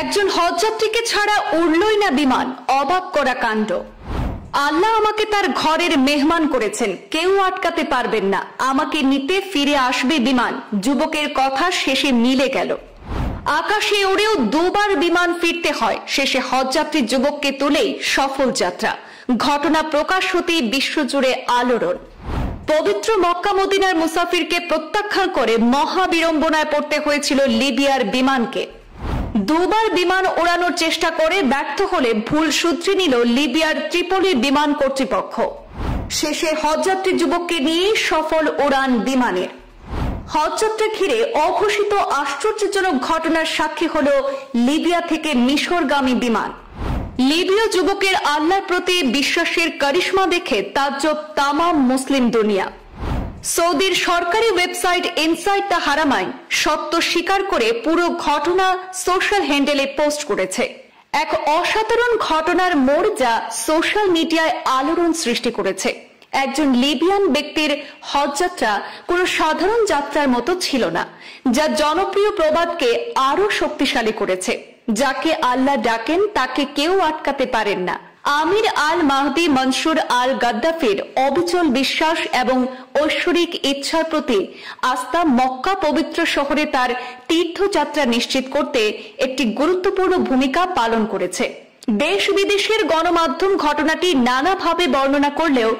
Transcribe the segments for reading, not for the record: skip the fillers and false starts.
একজন হজযাত্রীকে ছাড়া উড়লই না বিমান, অবাক করা কাণ্ড। আল্লাহ আমাকে তার ঘরের মেহমান করেছেন, কেউ আটকাতে পারবেন না, আমাকে নিতে ফিরে আসবে বিমান। যুবকের কথা শেষে মিলে গেল। আকাশে উড়েও দুবার বিমান ফিরতে হয়, শেষে হজযাত্রী যুবককে তুলেই সফল যাত্রা। ঘটনা প্রকাশ হতেই বিশ্বজুড়ে আলোড়ন। পবিত্র মক্কা মদিনার মুসাফিরকে প্রত্যাখ্যান করে মহা বিড়ম্বনায় পড়তে হয়েছিল লিবিয়ার বিমানকে। দুবার বিমান ওড়ানোর চেষ্টা করে ব্যর্থ হলে ভুল শুধরে নিল লিবিয়ার ত্রিপোলির বিমান কর্তৃপক্ষ। শেষে হজযাত্রী যুবককে নিয়ে সফল উড়ান বিমানের। হজযাত্রা ঘিরে অঘোষিত আশ্চর্যজনক ঘটনার সাক্ষী হল লিবিয়া থেকে মিশরগামী বিমান। লিবীয় যুবকের আল্লাহর প্রতি বিশ্বাসের কারিশমা দেখে তাজ্জব তামাম মুসলিম দুনিয়া। সৌদির সরকারি ওয়েবসাইট ইনসাইড দ্য হারামাইন সত্য স্বীকার করে পুরো ঘটনা সোশ্যাল হ্যান্ডেলে পোস্ট করেছে। এক অসাধারণ ঘটনার মোড় যা সোশ্যাল মিডিয়ায় আলোড়ন সৃষ্টি করেছে। একজন লিবিয়ান ব্যক্তির হজযাত্রা কোনো সাধারণ যাত্রার মতো ছিল না, যা জনপ্রিয় প্রবাদকে আরো শক্তিশালী করেছে। যাকে আল্লাহ ডাকেন তাকে কেউ আটকাতে পারেন না। আমির আল মাহদি মনসুর আল গাদ্দাফির অবিচল বিশ্বাস এবং ঐশ্বরিক ইচ্ছার প্রতি আস্থা মক্কা পবিত্র শহরে তার তীর্থযাত্রা নিশ্চিত করতে একটি গুরুত্বপূর্ণ ভূমিকা পালন করেছে। দেশ বিদেশের গণমাধ্যম ঘটনাটি নানাভাবে বর্ণনা করলেও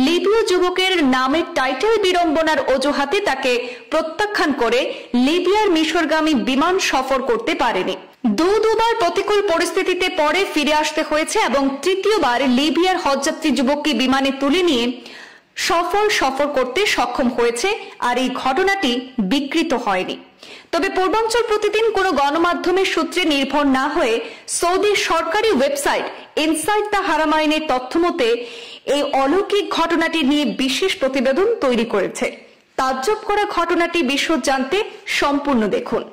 লিবীয় যুবকের নামের টাইটেল বিড়ম্বনার অজুহাতে তাকে প্রত্যাখ্যান করে লিবিয়ার মিশরগামী বিমান সফর করতে পারেনি। দুবার প্রতিকূল পরিস্থিতিতে পরে ফিরে আসতে হয়েছে এবং তৃতীয়বার লিবিয়ার হজযাত্রী যুবককে বিমানে তুলে নিয়ে সফর করতে সক্ষম হয়েছে। আর এই ঘটনাটি বিকৃত হয়নি। তবে পূর্বাঞ্চল প্রতিদিন কোনো গণমাধ্যমের সূত্রে নির্ভর না হয়ে সৌদির সরকারি ওয়েবসাইট ইনসাইড দ্য হারামাইনের তথ্যমতে এই অলৌকিক ঘটনাটি নিয়ে বিশেষ প্রতিবেদন তৈরি করেছে। তাজ্জব করা ঘটনাটি বিশদ জানতে সম্পূর্ণ দেখুন।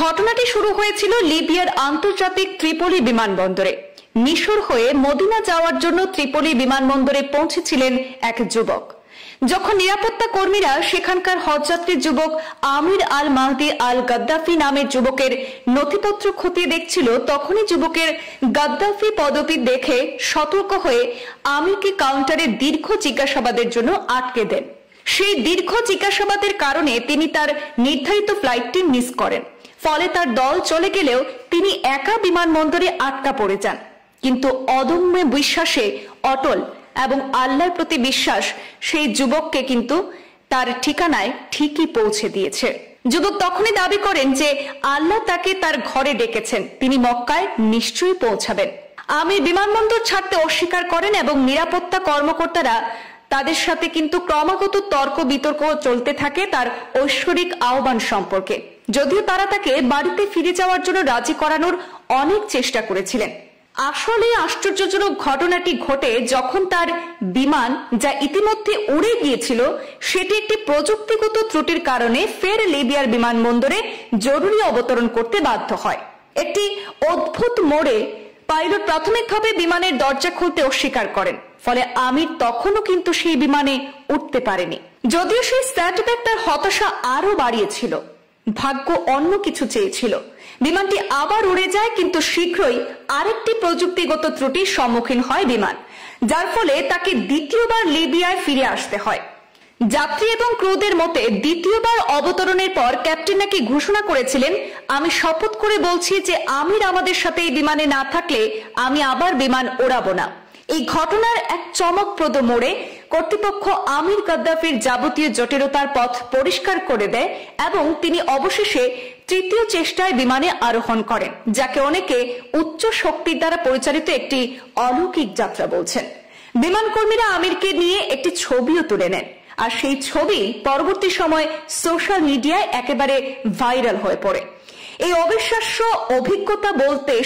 ঘটনাটি শুরু হয়েছিল লিবিয়ার আন্তর্জাতিক ত্রিপোলি বিমানবন্দরে। মিশর হয়ে মদিনা যাওয়ার জন্য ত্রিপোলি বিমানবন্দরে পৌঁছেছিলেন এক যুবক। যখন নিরাপত্তা কর্মীরা সেখানকার হজযাত্রী যুবক আমির আল মাহদি আল গাদ্দাফি নামের যুবকের নথিপত্র খতিয়ে দেখছিল, তখনই যুবকের গাদ্দাফি পদবি দেখে সতর্ক হয়ে আমিরকে কাউন্টারে দীর্ঘ জিজ্ঞাসাবাদের জন্য আটকে দেন। সেই দীর্ঘ জিজ্ঞাসাবাদের কারণে তিনি তার নির্ধারিত ফ্লাইটটি মিস করেন। ফলে তার দল চলে গেলেও তিনি একা বিমানবন্দরে আটকা পড়ে যান। কিন্তু অদম্য বিশ্বাসে অটল এবং আল্লাহর প্রতি বিশ্বাস সেই যুবককে কিন্তু তার ঠিকানায় ঠিকই পৌঁছে দিয়েছে। যুবক তখনই দাবি করেন যে আল্লাহ তাকে তার ঘরে ডেকেছেন, তিনি মক্কায় নিশ্চয়ই পৌঁছাবেন। আমির বিমানবন্দর ছাড়তে অস্বীকার করেন এবং নিরাপত্তা কর্মকর্তারা তাদের সাথে কিন্তু ক্রমাগত তর্ক বিতর্ক চলতে থাকে তার ঐশ্বরিক আহ্বান সম্পর্কে। যদিও তারা তাকে বাড়িতে ফিরে যাওয়ার জন্য রাজি করানোর অনেক চেষ্টা করেছিলেন। আসলে আশ্চর্যজনক ঘটনাটি ঘটে যখন তার বিমান, যা ইতিমধ্যে উড়ে গিয়েছিল, সেটি একটি প্রযুক্তিগত ত্রুটির কারণে ফের লিবিয়ার বিমানবন্দরে জরুরি অবতরণ করতে বাধ্য হয়। একটি অদ্ভুত মোড়ে পাইলট প্রাথমিকভাবে বিমানের দরজা খুলতে অস্বীকার করেন। ফলে আমির তখনও কিন্তু সেই বিমানে উঠতে পারেনি। যদিও সেই সেটব্যাক তার হতাশা আরো বাড়িয়েছিল। ভাগ্য অন্য কিছু চেয়েছিল। বিমানটি আবার উড়ে যায়, কিন্তু শীঘ্রই আরেকটি প্রযুক্তিগত ত্রুটির সম্মুখীন হয় বিমান, যার ফলে তাকে দ্বিতীয়বার লিবিয়ায় ফিরে আসতে হয়। যাত্রী এবং ক্রুদের মতে দ্বিতীয়বার অবতরণের পর ক্যাপ্টেন নাকি ঘোষণা করেছিলেন, আমি শপথ করে বলছি যে আমির আমাদের সাথে এই বিমানে না থাকলে আমি আবার বিমান ওড়াবো না। এই ঘটনার এক চমকপ্রদ মোড়ে কর্তৃপক্ষ আমির গাদ্দাফির যাবতীয় জটিলতার পথ পরিষ্কার করে দেয় এবং তিনি অবশেষে তৃতীয় চেষ্টায় বিমানে আরোহণ করেন, যাকে অনেকে উচ্চ শক্তির দ্বারা পরিচালিত একটি অলৌকিক যাত্রা বলছেন। বিমান কর্মীরা আমিরকে নিয়ে একটি ছবিও তুলে নেন, আর সেই ছবি পরবর্তী সময় সোশ্যাল মিডিয়ায় একেবারে ভাইরাল হয়ে পড়ে। এই অবিশ্বাস্য অভিজ্ঞতা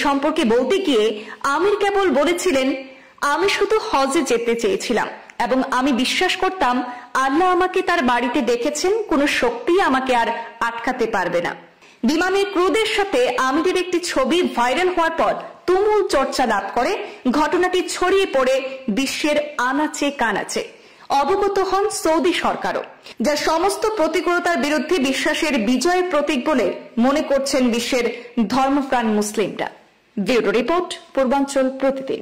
সম্পর্কে বলতে গিয়ে আমির কেবল বলেছিলেন, আমি শুধু হজে যেতে চেয়েছিলাম এবং আমি বিশ্বাস করতাম আল্লাহ আমাকে তার বাড়িতে ডেকেছেন, কোনো শক্তি আমাকে আর আটকাতে পারবে না। বিমানের ক্রুদের সাথে আমিরের একটি ছবি ভাইরাল হওয়ার পর তুমুল চর্চা লাভ করে। ঘটনাটি ছড়িয়ে পড়ে বিশ্বের আনাচে কানাচে। অবগত হন সৌদি সরকারও, যা সমস্ত প্রতিকূলতার বিরুদ্ধে বিশ্বাসের বিজয়ের প্রতীক বলে মনে করছেন বিশ্বের ধর্মপ্রাণ মুসলিমরা। ব্যুরো রিপোর্ট, পূর্বাঞ্চল প্রতিদিন।